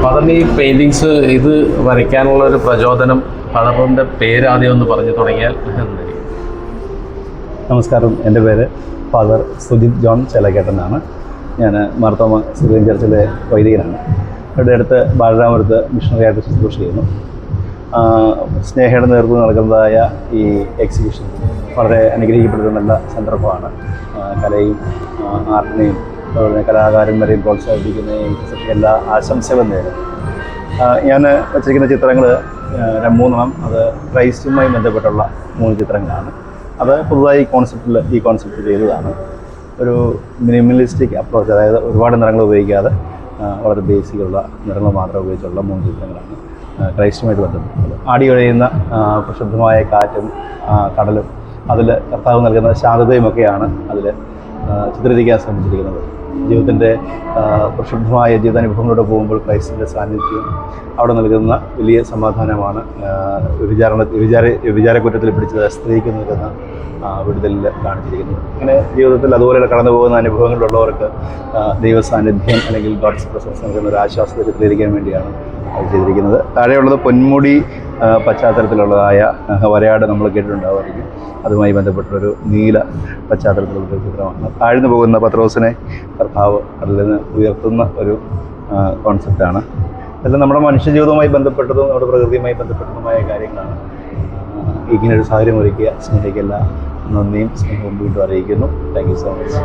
ഫാദറിന് ഈ പെയിൻറ്റിങ്സ് ഇത് വരയ്ക്കാനുള്ള ഒരു പ്രചോദനം, ഫാദറിൻ്റെ പേര് ആദ്യം ഒന്ന് പറഞ്ഞു തുടങ്ങിയാൽ. നമസ്കാരം, എൻ്റെ പേര് ഫാദർ സുജിത് ജോൺ ചെലക്കേട്ടനാണ്. ഞാൻ മാർത്തോമ സിറിയൻ ചർച്ചിലെ വൈദികനാണ്. ഇവിടെ അടുത്ത് ബാലരാമപുരത്ത് മിഷണറിയായിട്ട് ശുശ്രൂഷ ചെയ്യുന്നു. സ്നേഹയുടെ നേതൃത്വം നടക്കുന്നതായ ഈ എക്സിബിഷൻ വളരെ അനുഗ്രഹിക്കപ്പെടുന്ന നല്ല സന്ദർഭമാണ്. കലയും ആർട്ടിനെയും അതുപോലെ കലാകാരന്മാരെയും പ്രോത്സാഹിപ്പിക്കുന്നതിനും എല്ലാ ആശംസകളും നേരുന്നു. ഞാൻ വച്ചിരിക്കുന്ന ചിത്രങ്ങൾ 3 അത് ക്രൈസ്റ്റുമായി ബന്ധപ്പെട്ടുള്ള 3 ചിത്രങ്ങളാണ്. അത് പുതുതായി ഈ കോൺസെപ്റ്റ് ചെയ്തതാണ്. ഒരു മിനിമലിസ്റ്റിക് അപ്രോച്ച്, അതായത് ഒരുപാട് നിറങ്ങൾ ഉപയോഗിക്കാതെ വളരെ ബേസിക്കുള്ള നിറങ്ങൾ മാത്രം ഉപയോഗിച്ചുള്ള 3 ചിത്രങ്ങളാണ് ക്രൈസ്റ്റുമായിട്ട് ബന്ധപ്പെട്ടത്. ആടി ഒഴിയുന്ന പ്രക്ഷുബ്ധമായ കാറ്റും കടലും അതിൽ കർത്താവ് നൽകുന്ന ശാന്തതയുമൊക്കെയാണ് അതിൽ ചിത്രീകരിക്കാൻ ശ്രമിച്ചിരിക്കുന്നത്. ജീവിതത്തിൻ്റെ പ്രക്ഷുബ്ധമായ ജീവിതാനുഭവങ്ങളിലൂടെ പോകുമ്പോൾ ക്രൈസ്റ്റിൻ്റെ സാന്നിധ്യം അവിടെ നൽകുന്ന വലിയ സമാധാനമാണ്. വിചാരക്കുറ്റത്തിൽ പിടിച്ചത് സ്ത്രീക്ക് നൽകുന്ന വിടുതലിൽ കാണിച്ചിരിക്കുന്നത്. അങ്ങനെ ജീവിതത്തിൽ അതുപോലെ കടന്നു പോകുന്ന അനുഭവങ്ങളിലുള്ളവർക്ക് ദൈവ സാന്നിധ്യം അല്ലെങ്കിൽ ഗോഡ്സ് പ്രസൻസ് നൽകുന്ന ഒരു ആശ്വാസത്തെ ചിത്രീകരിക്കാൻ വേണ്ടിയാണ് അത് ചെയ്തിരിക്കുന്നത്. താഴെയുള്ളത് പൊന്മുടി പശ്ചാത്തലത്തിലുള്ളതായ വരയാട് നമ്മൾ കേട്ടിട്ടുണ്ടാവുമായിരിക്കും. അതുമായി ബന്ധപ്പെട്ടൊരു നീല പശ്ചാത്തലത്തിലുള്ള ചിത്രമാണ്. താഴ്ന്നു പോകുന്ന പത്രോസിനെ കർത്താവ് അതിൽ നിന്ന് ഉയർത്തുന്ന ഒരു കോൺസെപ്റ്റാണ്. ഇതെല്ലാം നമ്മുടെ മനുഷ്യജീവിതവുമായി ബന്ധപ്പെട്ടതും നമ്മുടെ പ്രകൃതിയുമായി ബന്ധപ്പെട്ടതുമായ കാര്യങ്ങളാണ്. ഇങ്ങനൊരു സാഹചര്യം ഒരുക്കിയ സ്നേഹിക്കെല്ലാം നന്ദിയും സ്നേഹവും വീണ്ടും അറിയിക്കുന്നു. Thank you so much.